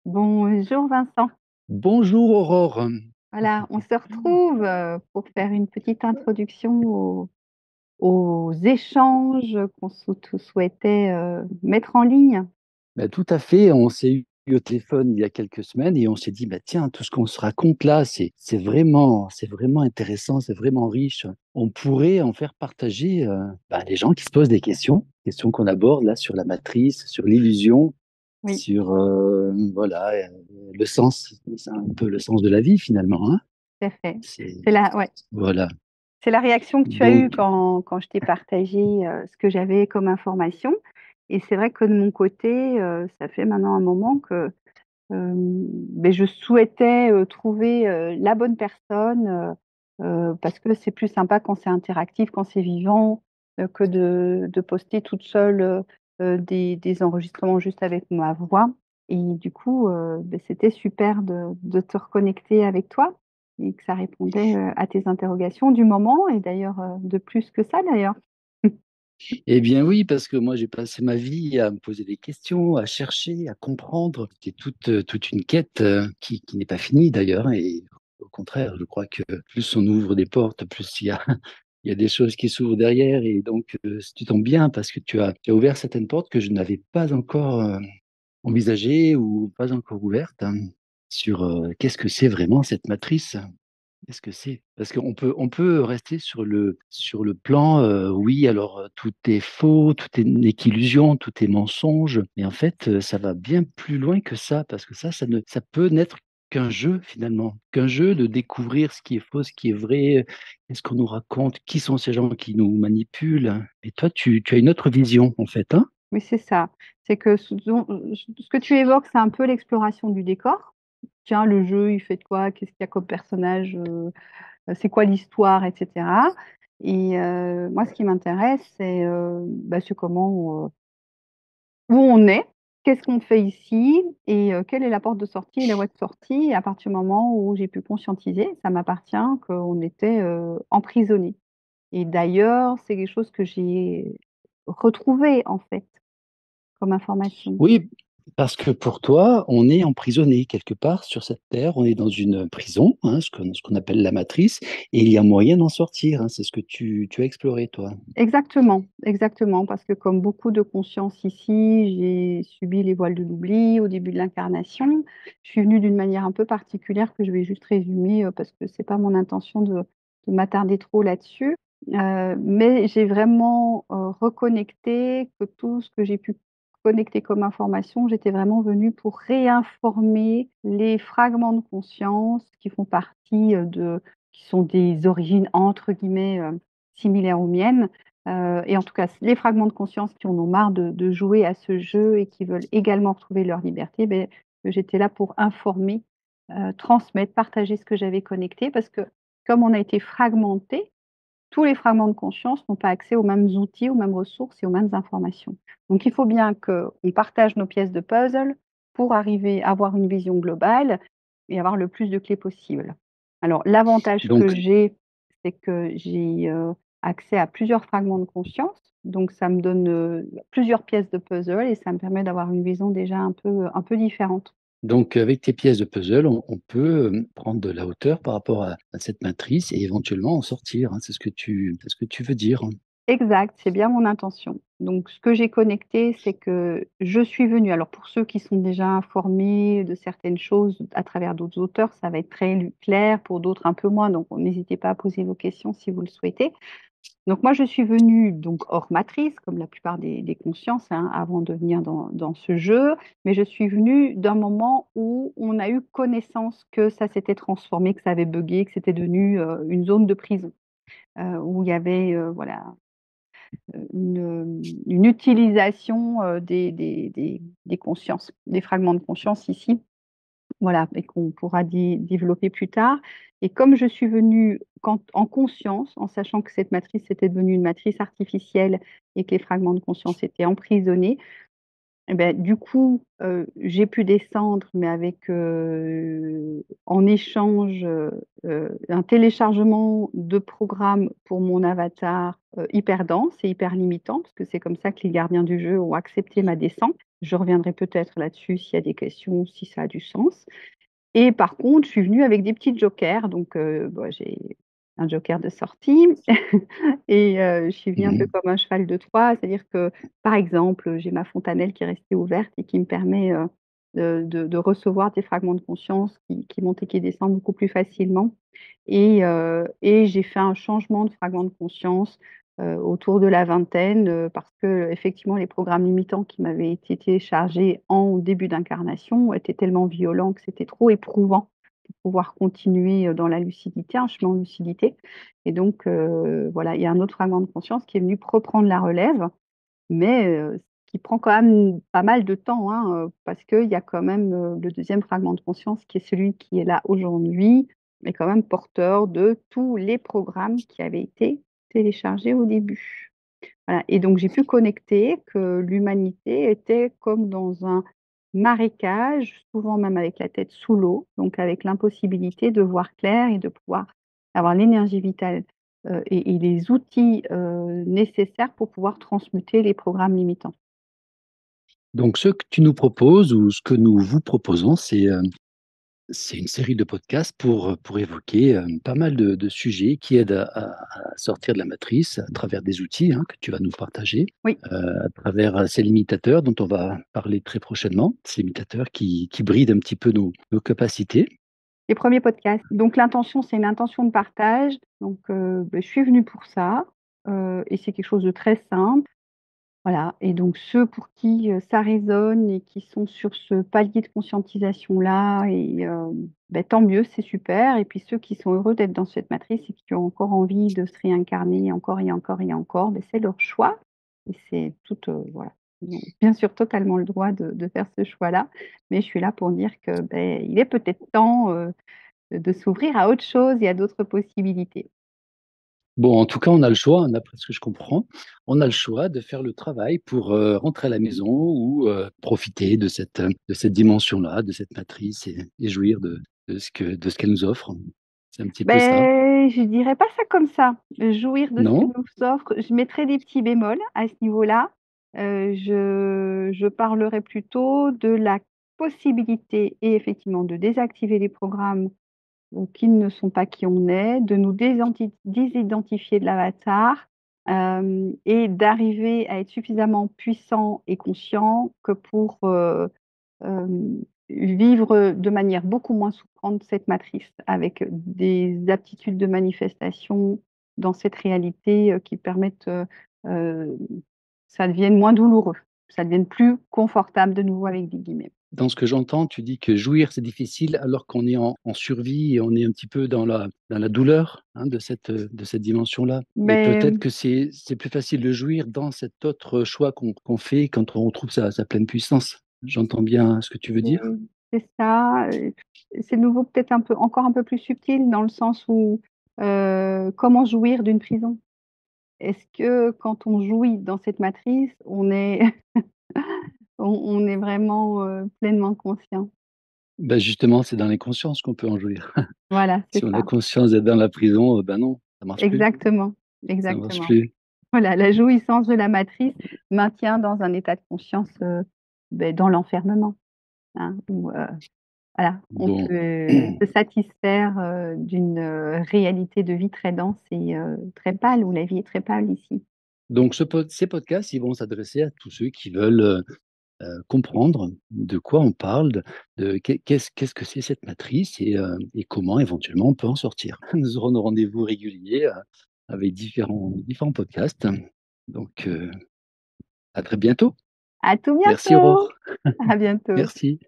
Bonjour Vincent. Bonjour Aurore. Voilà, on se retrouve pour faire une petite introduction aux échanges qu'on tous souhaitait mettre en ligne. Bah, tout à fait, on s'est eu au téléphone il y a quelques semaines et on s'est dit, bah, tiens, tout ce qu'on se raconte là, c'est vraiment intéressant, c'est vraiment riche. On pourrait en faire partager les gens qui se posent des questions qu'on aborde là sur la matrice, sur l'illusion, Oui, sur le sens, c'est un peu le sens de la vie finalement, hein. tout à fait. C'est, Ouais, voilà. c'est la réaction que tu as eue Donc, quand je t'ai partagé ce que j'avais comme information. Et c'est vrai que de mon côté, ça fait maintenant un moment que je souhaitais trouver la bonne personne parce que c'est plus sympa quand c'est interactif, quand c'est vivant, que de poster toute seule des enregistrements juste avec ma voix. Et du coup, c'était super de te reconnecter avec toi et que ça répondait à tes interrogations du moment et d'ailleurs de plus que ça d'ailleurs. eh bien oui, parce que moi j'ai passé ma vie à me poser des questions, à chercher, à comprendre. C'est toute une quête qui n'est pas finie d'ailleurs, hein. Et au contraire, je crois que plus on ouvre des portes, plus il y a des choses qui s'ouvrent derrière. Et donc, tu tombes bien parce que tu as ouvert certaines portes que je n'avais pas encore envisagées ou pas encore ouvertes, hein, sur qu'est-ce que c'est vraiment cette matrice. Qu'est-ce que c'est? Parce qu'on peut rester sur le plan, oui, alors tout est faux, n'est qu'illusion, tout est mensonge. Mais en fait, ça va bien plus loin que ça, parce que ça peut n'être qu'un jeu finalement, qu'un jeu de découvrir ce qui est faux, ce qui est vrai, qu'est-ce qu'on nous raconte, qui sont ces gens qui nous manipulent. Et toi, tu as une autre vision en fait, hein? Oui, c'est ça. C'est que ce que tu évoques, c'est un peu l'exploration du décor. Tiens, le jeu, il fait de quoi? Qu'est-ce qu'il y a comme personnage? C'est quoi l'histoire, etc. Et moi, ce qui m'intéresse, c'est comment, où on est, qu'est-ce qu'on fait ici et quelle est la porte de sortie et la voie de sortie. Et à partir du moment où j'ai pu conscientiser, ça m'appartient, qu'on était emprisonné. Et d'ailleurs, c'est quelque chose que j'ai retrouvé, en fait, comme information. Oui, parce que pour toi, on est emprisonné quelque part sur cette terre, on est dans une prison, hein, ce qu'on appelle la matrice, et il y a moyen d'en sortir, hein, c'est ce que tu as exploré, toi. Exactement, exactement, parce que comme beaucoup de consciences ici, j'ai subi les voiles de l'oubli au début de l'incarnation. Je suis venue d'une manière un peu particulière que je vais juste résumer parce que c'est pas mon intention de m'attarder trop là-dessus. Mais j'ai vraiment reconnecté que tout ce que j'ai pu connecter comme information, j'étais vraiment venue pour réinformer les fragments de conscience qui font partie qui sont des origines entre guillemets similaires aux miennes. Et en tout cas, les fragments de conscience qui en ont marre de jouer à ce jeu et qui veulent également retrouver leur liberté, j'étais là pour informer, transmettre, partager ce que j'avais connecté parce que comme on a été fragmentés, tous les fragments de conscience n'ont pas accès aux mêmes outils, aux mêmes ressources et aux mêmes informations. Donc il faut bien qu'on partage nos pièces de puzzle pour arriver à avoir une vision globale et avoir le plus de clés possible. Alors l'avantage que Donc, j'ai, c'est que j'ai accès à plusieurs fragments de conscience, donc ça me donne plusieurs pièces de puzzle et ça me permet d'avoir une vision déjà un peu différente. donc, avec tes pièces de puzzle, on peut prendre de la hauteur par rapport à cette matrice et éventuellement en sortir, hein, c'est ce que tu veux dire. Exact, c'est bien mon intention. Donc ce que j'ai connecté, c'est que je suis venue alors pour ceux qui sont déjà informés de certaines choses à travers d'autres auteurs, ça va être très lu clair, pour d'autres un peu moins, donc n'hésitez pas à poser vos questions si vous le souhaitez. Donc moi je suis venue donc hors matrice, comme la plupart des consciences, hein, avant de venir dans ce jeu, mais je suis venue d'un moment où on a eu connaissance que ça s'était transformé, que ça avait buggé, que c'était devenu, une zone de prison, où il y avait, voilà une utilisation des consciences, des fragments de conscience ici, voilà, et qu'on pourra développer plus tard. Et comme je suis venue en conscience, en sachant que cette matrice était devenue une matrice artificielle et que les fragments de conscience étaient emprisonnés, Et beh, du coup, j'ai pu descendre, mais avec, en échange, un téléchargement de programmes pour mon avatar, hyper dense et hyper limitant, parce que c'est comme ça que les gardiens du jeu ont accepté ma descente. Je reviendrai peut-être là-dessus s'il y a des questions, si ça a du sens. Et par contre, je suis venue avec des petits jokers, donc bah, j'ai un joker de sortie et je suis venue un peu Mmh. comme un cheval de Troie. C'est-à-dire que, par exemple, j'ai ma fontanelle qui est restée ouverte et qui me permet, de recevoir des fragments de conscience qui montent et qui descendent beaucoup plus facilement et j'ai fait un changement de fragment de conscience, autour de la vingtaine, parce qu'effectivement les programmes limitants qui m'avaient été téléchargés en début d'incarnation étaient tellement violents que c'était trop éprouvant pour pouvoir continuer, dans la lucidité, un chemin en lucidité et donc voilà, il y a un autre fragment de conscience qui est venu reprendre la relève, mais qui prend quand même pas mal de temps, hein, parce qu'il y a quand même, le deuxième fragment de conscience qui est celui qui est là aujourd'hui, est quand même porteur de tous les programmes qui avaient été téléchargés au début. Voilà et donc j'ai pu connecter que l'humanité était comme dans un marécage, souvent même avec la tête sous l'eau, donc avec l'impossibilité de voir clair et de pouvoir avoir l'énergie vitale, et les outils, nécessaires pour pouvoir transmuter les programmes limitants. Donc ce que tu nous proposes ou ce que nous vous proposons, c'est une série de podcasts pour évoquer, pas mal de sujets qui aident à sortir de la matrice à travers des outils, hein, que tu vas nous partager, Oui. à travers, ces limitateurs dont on va parler très prochainement. Ces limitateurs qui brident un petit peu nos capacités. Les premiers podcasts. Donc l'intention, c'est une intention de partage. Donc, beh, je suis venue pour ça, et c'est quelque chose de très simple. Voilà et donc ceux pour qui, ça résonne et qui sont sur ce palier de conscientisation-là et beh, tant mieux, c'est super et puis ceux qui sont heureux d'être dans cette matrice et qui ont encore envie de se réincarner encore et encore et encore, beh, c'est leur choix et c'est tout, voilà. Ils ont bien sûr totalement le droit de faire ce choix-là, mais je suis là pour dire que, beh, il est peut-être temps, de s'ouvrir à autre chose et à d'autres possibilités. Bon, en tout cas, on a le choix, hein, d'après ce que je comprends. On a le choix de faire le travail pour, rentrer à la maison ou, profiter de cette dimension-là, de cette matrice et jouir de ce qu'elle nous offre. C'est un petit peu ça, Beh, je dirais pas ça comme ça. Jouir de ce qu'elle non? nous offre, je mettrais des petits bémols à ce niveau-là. Je parlerais plutôt de la possibilité et effectivement de désactiver les programmes, qui ne sont pas qui on est, de nous désidentifier de l'avatar, et d'arriver à être suffisamment puissant et conscient que pour, vivre de manière beaucoup moins souffrante cette matrice, avec des aptitudes de manifestation dans cette réalité, qui permettent, heu, ça devienne moins douloureux, ça devienne plus «confortable» de nouveau avec des guillemets. Dans ce que j'entends, tu dis que jouir, c'est difficile alors qu'on est en survie et on est un petit peu dans la douleur, hein, de cette dimension-là. Et peut-être Mais que c'est plus facile de jouir dans cet autre choix qu'on fait quand on retrouve sa pleine puissance. J'entends bien ce que tu veux dire? c'est ça, c'est de nouveau peut-être un peu encore un peu plus subtil dans le sens où, comment jouir d'une prison? Est-ce que quand on jouit dans cette matrice, on est on est vraiment, pleinement conscient? Bah, justement, c'est dans l'inconscience qu'on peut en jouir. Voilà, Si c'est on a ça. conscience d'être dans la prison, ben non, ça marche plus, Exactement, ça marche exactement. plus. Voilà, la jouissance de la matrice maintient dans un état de conscience, beh, dans l'enfermement, hein, où, voilà, on Bon, peut se satisfaire, d'une, réalité de vie très dense et très pâle, où la vie est très pâle ici. donc ces podcasts, ils vont s'adresser à tous ceux qui veulent, comprendre de quoi on parle, qu'est-ce que c'est cette matrice et comment éventuellement on peut en sortir. Nous aurons nos rendez-vous réguliers, avec différents podcasts. Donc, à très bientôt. À tout Merci Aurore. bientôt! À bientôt. Merci.